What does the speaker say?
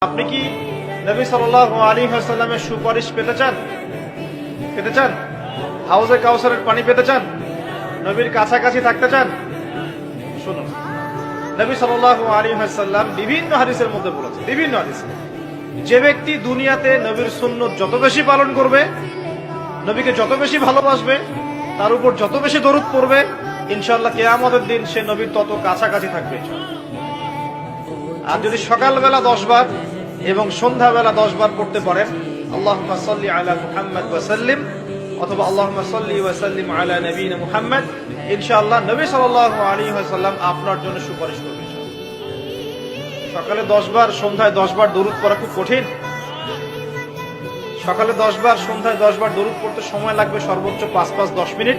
আপনি কি নবী সাল্লাল্লাহু আলাইহি ওয়াসাল্লামের সুপারিশ পেতে চান? হাউজে কাউসারের পানি পেতে চান? নবীর কাছাকাছি থাকতে চান? শুনুন, নবী সাল্লাল্লাহু আলাইহি ওয়াসাল্লাম বিভিন্ন হাদিসের মধ্যে বলেছেন, বিভিন্ন হাদিসে, যে ব্যক্তি দুনিয়াতে নবীর সুন্নত যত বেশি পালন করবে, নবীকে যত বেশি ভালোবাসবে, তার উপর যত বেশি দরুদ পড়বে, ইনশাআল্লাহ কিয়ামতের দিন সে নবীর তত কাছাকাছি থাকবে। আর যদি সকালবেলা 10 বার এবং সন্ধ্যাবেলা 10 বার পড়তে পারেন, আল্লাহুম্মা সাল্লি আলা মুহাম্মাদ ওয়া সাল্লিম, অথবা আল্লাহুম্মা সাল্লি ওয়া সাল্লিম আলা নবিয়িনা মুহাম্মাদ, ইনশাআল্লাহ নবী সাল্লাল্লাহু আলাইহি ওয়াসাল্লাম আপনার জন্য সুপারিশ করবেন। সকালে 10 বার, সন্ধ্যায় 10 বার দরুদ পড়া খুব কঠিন? সকালে 10 বার, সন্ধ্যায় 10 বার দরুদ পড়তে সময় লাগবে সর্বোচ্চ 5-10 মিনিট।